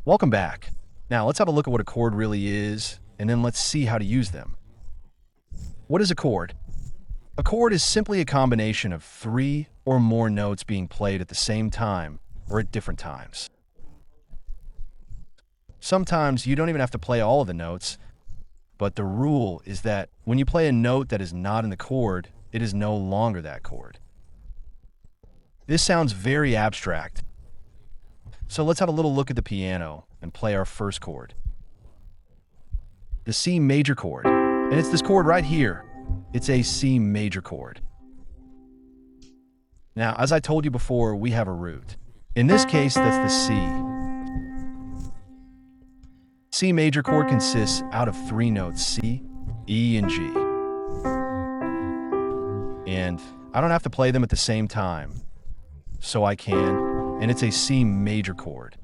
Welcome back. Now let's have a look at what a chord really is, and then let's see how to use them. What is a chord? A chord is simply a combination of 3 or more notes being played at the same time or at different times. Sometimes you don't even have to play all of the notes, but the rule is that when you play a note that is not in the chord, it is no longer that chord. This sounds very abstract, so let's have a little look at the piano and play our first chord. The C major chord, and it's this chord right here. It's a C major chord. Now, as I told you before, we have a root. In this case, that's the C. C major chord consists out of 3 notes, C, E, and G. And I don't have to play them at the same time, so I can, and it's a C major chord.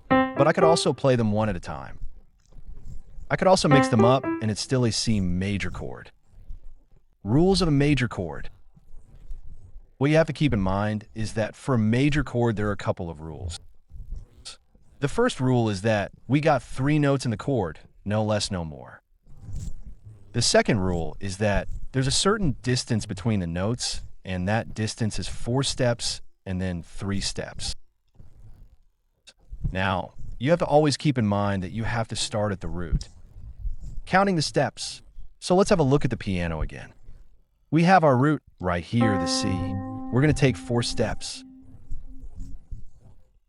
But I could also play them one at a time. I could also mix them up, and it's still a C major chord. Rules of a major chord. What you have to keep in mind is that for a major chord, there are a couple of rules. The first rule is that we got 3 notes in the chord, no less, no more. The second rule is that there's a certain distance between the notes, and that distance is 4 steps and then 3 steps. Now, you have to always keep in mind that you have to start at the root, counting the steps. So let's have a look at the piano again. We have our root right here, the C. We're going to take 4 steps.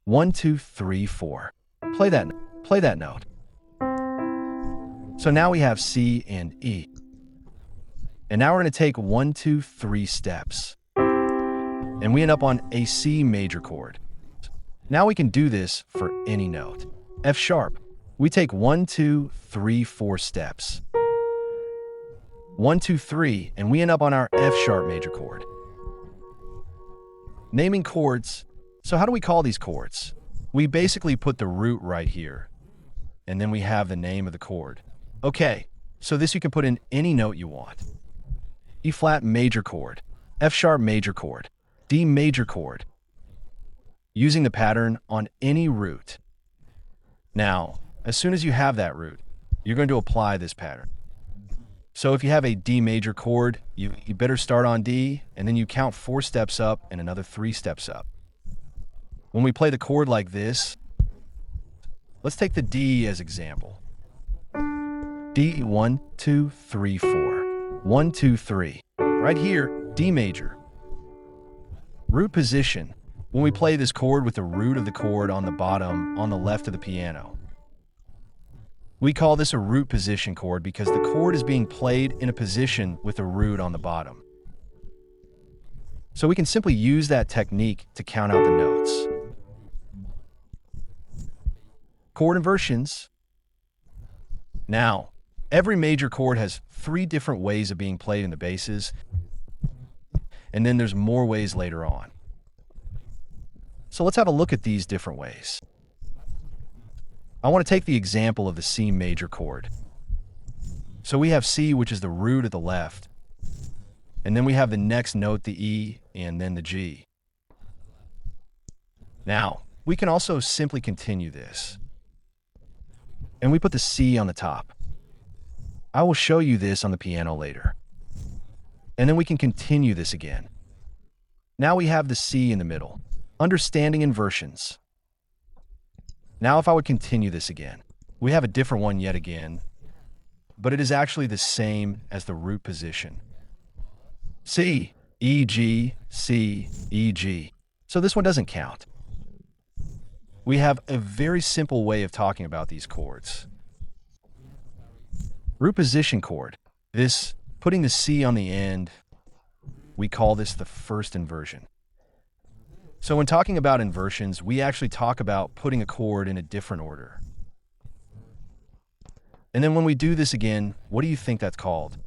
1, 2, 3, 4. Play that note. So now we have C and E. And now we're going to take 1, 2, 3 steps. And we end up on a C major chord. Now we can do this for any note. F sharp. We take 1, 2, 3, 4 steps. 1, 2, 3, and we end up on our F sharp major chord. Naming chords. So how do we call these chords? We basically put the root right here, and then we have the name of the chord. Okay, so this you can put in any note you want. E flat major chord, F sharp major chord, D major chord, using the pattern on any root. Now, as soon as you have that root, you're going to apply this pattern. So if you have a D major chord, you better start on D, and then you count 4 steps up and another 3 steps up. When we play the chord like this, let's take the D as example. D, 1, 2, 3, 4. 1, 2, 3. Right here, D major. Root position. When we play this chord with the root of the chord on the bottom, on the left of the piano, we call this a root position chord because the chord is being played in a position with a root on the bottom. So we can simply use that technique to count out the notes. Chord inversions. Now, every major chord has 3 different ways of being played in the basses, and then there's more ways later on. So let's have a look at these different ways. I want to take the example of the C major chord. So we have C, which is the root at the left, and then we have the next note, the E, and then the G. Now, we can also simply continue this, and we put the C on the top. I will show you this on the piano later. And then we can continue this again. Now we have the C in the middle. Understanding inversions. Now if I would continue this again, we have a different one yet again, but it is actually the same as the root position. C, E, G, C, E, G. So this one doesn't count. We have a very simple way of talking about these chords. Root position chord. This, putting the C on the end, we call this the first inversion. So when talking about inversions, we actually talk about putting a chord in a different order. And then when we do this again, what do you think that's called?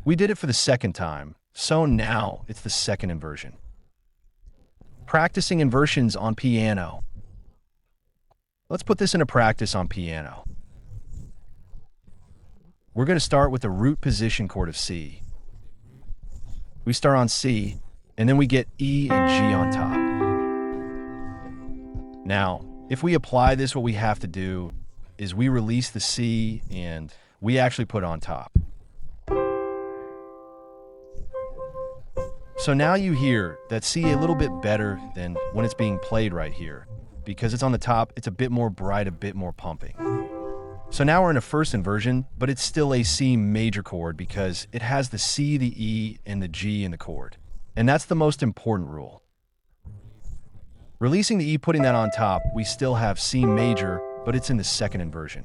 We did it for the second time, so now it's the second inversion. Practicing inversions on piano. Let's put this into practice on piano. We're going to start with the root position chord of C. We start on C, and then we get E and G on top. Now, If we apply this, what we have to do is we release the C and we actually put on top. So now you hear that C a little bit better than when it's being played right here. Because it's on the top, it's a bit more bright, a bit more pumping. So now we're in a first inversion, but it's still a C major chord because it has the C, the E, and the G in the chord. And that's the most important rule. Releasing the E, putting that on top, we still have C major, but it's in the second inversion.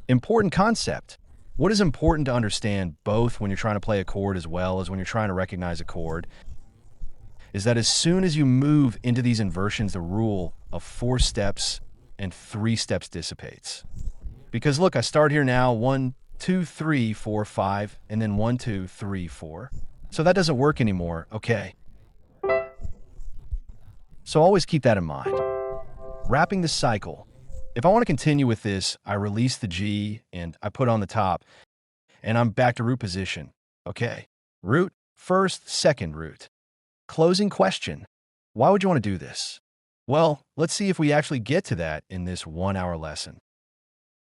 Important concept. What is important to understand both when you're trying to play a chord as well as when you're trying to recognize a chord is that as soon as you move into these inversions, the rule of 4 steps and 3 steps dissipates. Because look, I start here now, 1, 2, 3, 4, 5, and then 1, 2, 3, 4. So that doesn't work anymore, okay. So always keep that in mind. Wrapping the cycle. If I want to continue with this, I release the G and I put on the top, and I'm back to root position. Okay, root, first, second root. Closing question. Why would you want to do this? Well, let's see if we actually get to that in this 1-hour lesson.